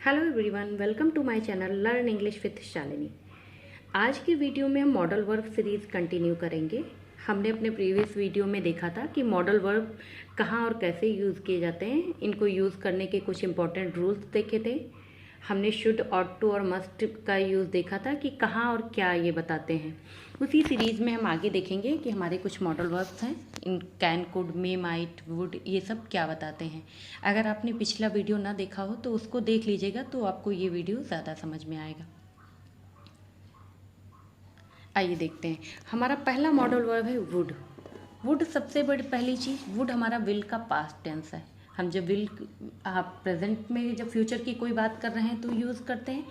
Hello everyone, welcome to my channel learn English with Shalini. आज की video में हम मॉडल वर्ब सीरीज़ कंटिन्यू करेंगे। हमने अपने प्रीवियस वीडियो में देखा था कि मॉडल वर्ब कहाँ और कैसे यूज़ किए जाते हैं। इनको यूज़ करने के कुछ इंपॉर्टेंट रूल्स देखे थे। हमने शुड, ऑट टू और मस्ट का यूज़ देखा था कि कहाँ और क्या ये बताते हैं। उसी सीरीज़ में हम आगे देखेंगे कि हमारे कुछ मॉडल वर्ब्स हैं, in can, could, may, might, would, ये सब क्या बताते हैं। अगर आपने पिछला वीडियो ना देखा हो तो उसको देख लीजिएगा, तो आपको ये वीडियो ज़्यादा समझ में आएगा। आइए देखते हैं। हमारा पहला मॉडल वर्ब है वुड। वुड सबसे बड़ी पहली चीज़, वुड हमारा विल का पास्ट टेंस है। हम जब विल आप प्रेजेंट में जब फ्यूचर की कोई बात कर रहे हैं तो यूज़ करते हैं,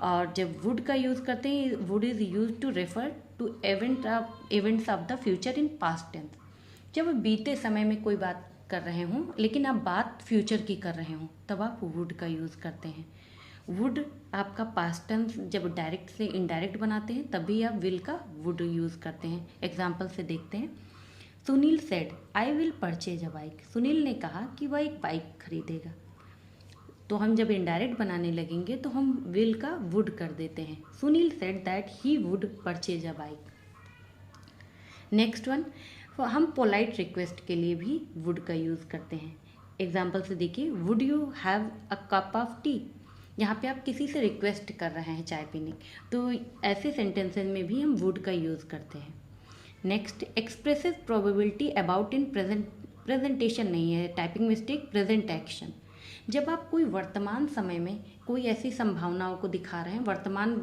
और जब वुड का यूज़ करते हैं, would is use to refer to events of the future in past tense. जब बीते समय में कोई बात कर रहे हों लेकिन आप बात फ्यूचर की कर रहे हों, तब आप वुड का यूज़ करते हैं। वुड आपका पास्ट टेंस जब डायरेक्ट से इनडायरेक्ट बनाते हैं तभी आप विल का वुड यूज़ करते हैं। एग्जाम्पल से देखते हैं। Sunil said I will purchase a bike. Sunil ने कहा कि वह एक बाइक खरीदेगा। तो हम जब इनडायरेक्ट बनाने लगेंगे तो हम विल का वुड कर देते हैं। Sunil said that he would purchase a bike. Next one, हम पोलाइट रिक्वेस्ट के लिए भी वुड का यूज़ करते हैं। एग्जाम्पल से देखिए, would you have a cup of T. यहाँ पे आप किसी से रिक्वेस्ट कर रहे हैं चाय पीने, तो ऐसे सेंटेंसेस में भी हम वुड का यूज़ करते हैं। Next, expressive probability about in presentation नहीं है, टाइपिंग मिस्टेक, प्रेजेंट एक्शन। जब आप कोई वर्तमान समय में कोई ऐसी संभावनाओं को दिखा रहे हैं, वर्तमान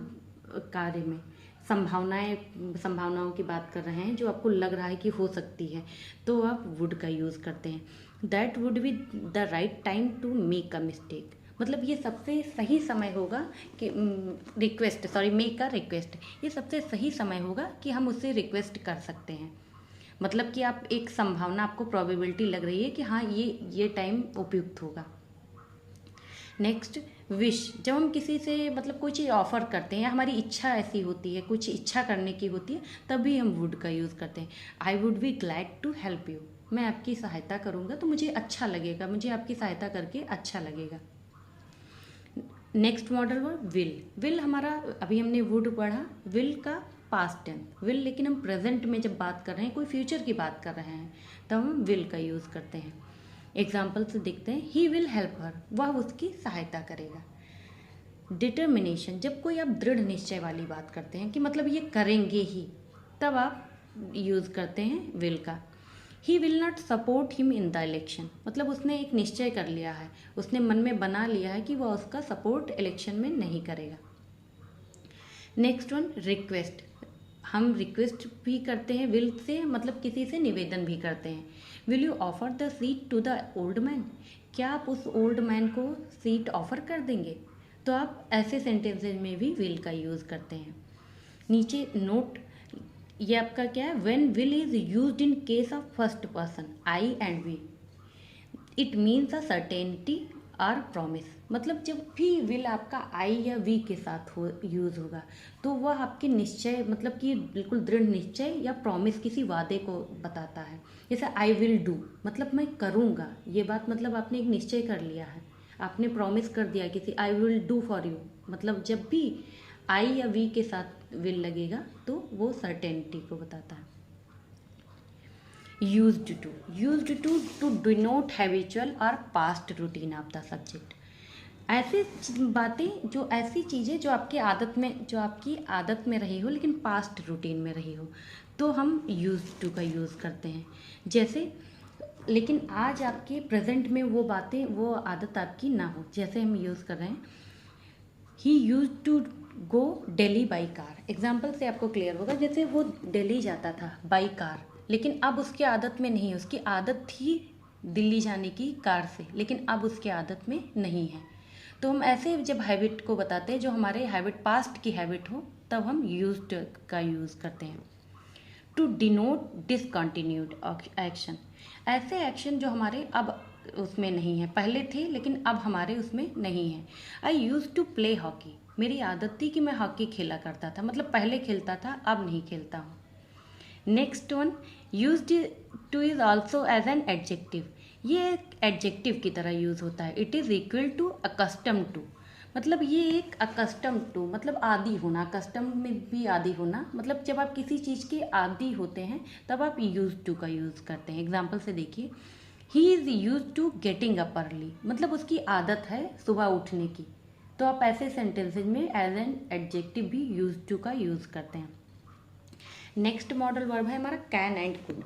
कार्य में संभावनाओं की बात कर रहे हैं जो आपको लग रहा है कि हो सकती है, तो आप वुड का यूज़ करते हैं। That would be the right time to make a mistake. मतलब ये सबसे सही समय होगा कि मेक अ रिक्वेस्ट, ये सबसे सही समय होगा कि हम उससे रिक्वेस्ट कर सकते हैं। मतलब कि आप एक संभावना, आपको प्रोबेबिलिटी लग रही है कि हाँ ये टाइम उपयुक्त होगा। Next, wish. जब हम किसी से मतलब कोई चीज़ ऑफर करते हैं या हमारी इच्छा ऐसी होती है, कुछ इच्छा करने की होती है, तभी हम वुड का यूज़ करते हैं। I would be glad to help you. मैं आपकी सहायता करूँगा तो मुझे अच्छा लगेगा, मुझे आपकी सहायता करके अच्छा लगेगा। Next modal verb will. Will हमारा, अभी हमने वुड पढ़ा, विल का पास्ट टेंस विल, लेकिन हम प्रेजेंट में जब बात कर रहे हैं, कोई फ्यूचर की बात कर रहे हैं, तब हम विल का यूज़ करते हैं। एग्जाम्पल से देखते हैं। ही विल हेल्प हर, वह उसकी सहायता करेगा। डिटर्मिनेशन, जब कोई आप दृढ़ निश्चय वाली बात करते हैं कि मतलब ये करेंगे ही, तब आप यूज़ करते हैं विल का। He will not support him in the election, मतलब उसने एक निश्चय कर लिया है, उसने मन में बना लिया है कि वह उसका सपोर्ट इलेक्शन में नहीं करेगा। Next one, request. हम रिक्वेस्ट भी करते हैं विल से, मतलब किसी से निवेदन भी करते हैं। Will you offer the seat to the old man. क्या आप उस ओल्ड मैन को सीट ऑफर कर देंगे, तो आप ऐसे सेंटेंसेज में भी विल का यूज़ करते हैं। नीचे नोट, ये आपका क्या है, when will is used in case of first person I and we, it means a certainty और प्रॉमिस। मतलब जब भी विल आपका आई या वी के साथ हो यूज़ होगा, तो वह आपके निश्चय, मतलब कि बिल्कुल दृढ़ निश्चय या प्रॉमिस, किसी वादे को बताता है। जैसे आई विल डू, मतलब मैं करूँगा, ये बात मतलब आपने एक निश्चय कर लिया है, आपने प्रॉमिस कर दिया किसी, I will do for you. मतलब जब भी आई या वी के साथ विल लगेगा तो वो सर्टेनिटी को बताता है। यूज्ड टू डिनोट हैबिचुअल और past routine of the subject. ऐसे बातें, जो ऐसी चीज़ें जो आपकी आदत में रही हो लेकिन पास्ट रूटीन में रही हो, तो हम यूज्ड टू का यूज़ करते हैं। जैसे, लेकिन आज आपके प्रेजेंट में वो बातें, वो आदत आपकी ना हो। जैसे हम यूज़ कर रहे हैं, he used to go Delhi by car. Example से आपको क्लियर होगा, जैसे वो दिल्ली जाता था बाई कार, लेकिन अब उसकी आदत में नहीं है। उसकी आदत थी दिल्ली जाने की कार से, लेकिन अब उसकी आदत में नहीं है। तो हम ऐसे जब हैबिट को बताते हैं, जो हमारे हैबिट पास्ट की हैबिट हो, तब हम यूज्ड का यूज़ करते हैं। टू डिनोट डिसकंटिन्यूड एक्शन, ऐसे एक्शन जो हमारे अब उसमें नहीं है, पहले थे लेकिन अब हमारे उसमें नहीं है। आई यूज टू प्ले हॉकी, मेरी आदत थी कि मैं हॉकी खेला करता था, मतलब पहले खेलता था, अब नहीं खेलता हूँ। Next one, used to is also as an adjective. ये एक एडजेक्टिव की तरह यूज़ होता है। It is equal to accustom to, मतलब ये एक अकस्टम टू, मतलब आदी होना, कस्टम में भी आदी होना, मतलब जब आप किसी चीज़ के आदी होते हैं तब आप यूज टू का यूज़ करते हैं। एग्जाम्पल से देखिए, he is use to getting up early, मतलब उसकी आदत है सुबह उठने की, तो आप ऐसे सेंटेंसेज में एज एन एडजेक्टिव भी यूज टू का यूज़ करते हैं। नेक्स्ट मॉडल वर्ब है हमारा can and could.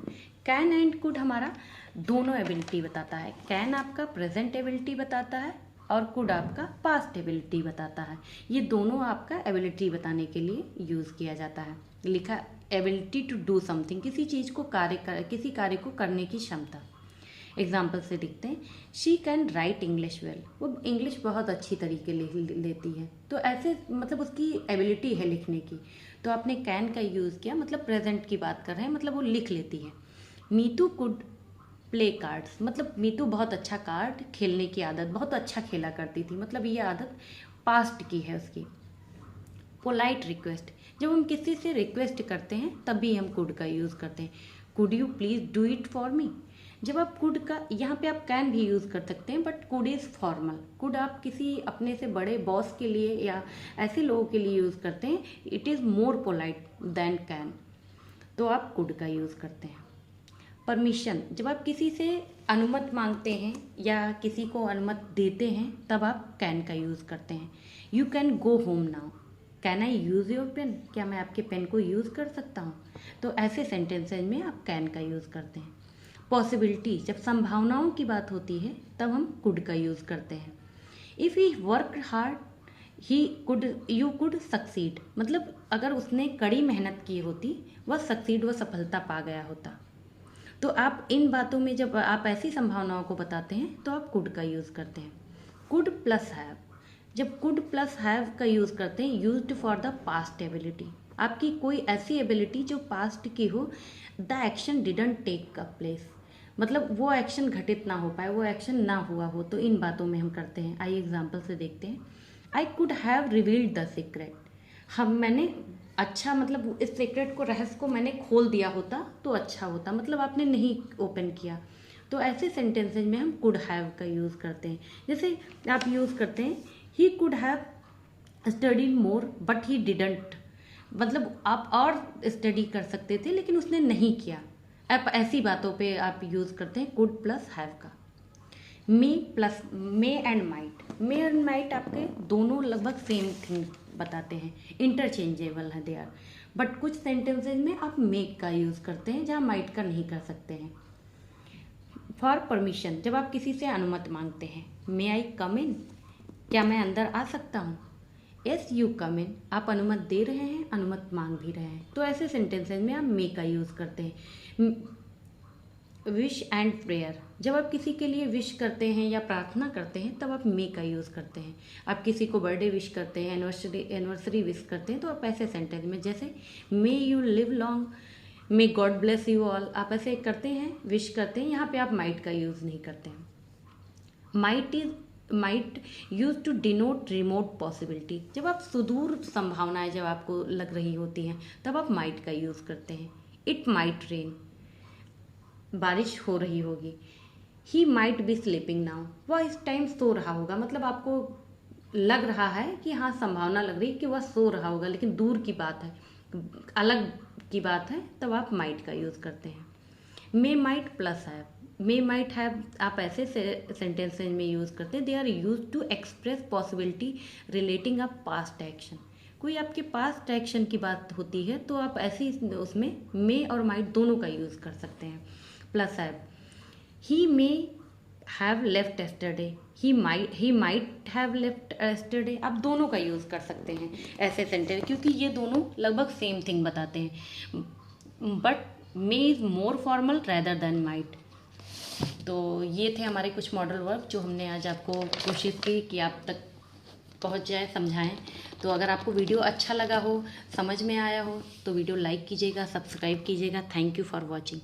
Can and could हमारा दोनों एबिलिटी बताता है। कैन आपका प्रेजेंट एबिलिटी बताता है और कुड आपका पास्ट एबिलिटी बताता है। ये दोनों आपका एबिलिटी बताने के लिए यूज़ किया जाता है। लिखा एबिलिटी टू डू समथिंग, किसी चीज़ को किसी कार्य को करने की क्षमता। एग्जाम्पल से देखते हैं, she can write English well, वो इंग्लिश बहुत अच्छी तरीके लेती है, तो ऐसे मतलब उसकी एबिलिटी है लिखने की, तो आपने कैन का यूज़ किया, मतलब प्रेजेंट की बात कर रहे हैं, मतलब वो लिख लेती है। मीतू कुड प्ले कार्ड्स, मतलब मीतू बहुत अच्छा कार्ड खेलने की आदत, बहुत अच्छा खेला करती थी, मतलब ये आदत पास्ट की है उसकी। पोलाइट रिक्वेस्ट, जब हम किसी से रिक्वेस्ट करते हैं तब भी हम कुड का यूज़ करते हैं। Could you please do it for me, जब आप कुड का, यहाँ पे आप कैन भी यूज़ कर सकते हैं, but could is formal. Could आप किसी अपने से बड़े बॉस के लिए या ऐसे लोगों के लिए यूज़ करते हैं, it is more polite than can, तो आप कुड का यूज़ करते हैं। परमिशन, जब आप किसी से अनुमति मांगते हैं या किसी को अनुमति देते हैं तब आप कैन का यूज़ करते हैं। You can go home now, can I use your pen, क्या मैं आपके पेन को यूज़ कर सकता हूँ, तो ऐसे सेंटेंसेज में आप कैन का यूज़ करते हैं। पॉसिबिलिटी, जब संभावनाओं की बात होती है तब हम कुड का यूज़ करते हैं। If he work hard you could succeed, मतलब अगर उसने कड़ी मेहनत की होती वह सक्सीड, वह सफलता पा गया होता। तो आप इन बातों में जब आप ऐसी संभावनाओं को बताते हैं तो आप कुड का यूज़ करते हैं। कुड प्लस हैव, जब कुड प्लस हैव का यूज़ करते हैं, used for the past ability, आपकी कोई ऐसी एबिलिटी जो पास्ट की हो, the action didn't take a place, मतलब वो एक्शन घटित ना हो पाए, वो एक्शन ना हुआ हो, तो इन बातों में हम करते हैं। आइए एग्जाम्पल से देखते हैं। I could have revealed the secret, मैंने अच्छा, मतलब इस सीक्रेट को, रहस्य को मैंने खोल दिया होता तो अच्छा होता, मतलब आपने नहीं ओपन किया, तो ऐसे सेंटेंसेज में हम कुड हैव का यूज़ करते हैं। जैसे आप यूज़ करते हैं, he could have studied more but he didn't, मतलब आप और स्टडी कर सकते थे लेकिन उसने नहीं किया। आप ऐसी बातों पे आप यूज़ करते हैं कुड प्लस हैव का। मे एंड माइट आपके दोनों लगभग सेम थिंग बताते हैं, इंटरचेंजेबल है दे आर, बट कुछ सेंटेंसेज में आप मेक का यूज़ करते हैं जहाँ माइट का नहीं कर सकते हैं। फॉर परमिशन, जब आप किसी से अनुमति मांगते हैं, मे आई कम इन, क्या मैं अंदर आ सकता हूँ। यस यू कम इन, आप अनुमति दे रहे हैं, अनुमति मांग भी रहे हैं, तो ऐसे सेंटेंसेज में आप मे का यूज़ करते हैं। विश एंड प्रेयर, जब आप किसी के लिए विश करते हैं या प्रार्थना करते हैं तब आप मे का यूज़ करते हैं। आप किसी को बर्थडे विश करते हैं, एनिवर्सरी विश करते हैं, तो आप ऐसे सेंटेंस में, जैसे may you live long, may God bless you all, आप ऐसे करते हैं, विश करते हैं, यहाँ पे आप माइट का यूज़ नहीं करते हैं। Might use to denote remote possibility, जब आप सुदूर संभावनाएं जब आपको लग रही होती हैं तब आप माइट का यूज़ करते हैं। इट माइट रेन, बारिश हो रही होगी। He might be sleeping now, वह इस टाइम सो रहा होगा, मतलब आपको लग रहा है कि हाँ संभावना लग रही है कि वह सो रहा होगा, लेकिन दूर की बात है, अलग की बात है, तब आप माइट का यूज़ करते हैं। May might plus have, may might have आप ऐसे सेंटेंसेज में यूज़ करते हैं, they are use to express possibility relating a past action, कोई आपके पास्ट एक्शन की बात होती है तो आप ऐसी उसमें मे और माइट दोनों का यूज़ कर सकते हैं। Plus have, he may have left yesterday, he might have left yesterday, आप दोनों का यूज़ कर सकते हैं ऐसे सेंटेंस, क्योंकि ये दोनों लगभग सेम थिंग बताते हैं, but may is more formal rather than might. तो ये थे हमारे कुछ मॉडल वर्ब जो हमने आज आपको कोशिश की कि आप तक पहुंच जाए, समझाएं। तो अगर आपको वीडियो अच्छा लगा हो, समझ में आया हो, तो वीडियो लाइक कीजिएगा, सब्सक्राइब कीजिएगा। Thank you for watching.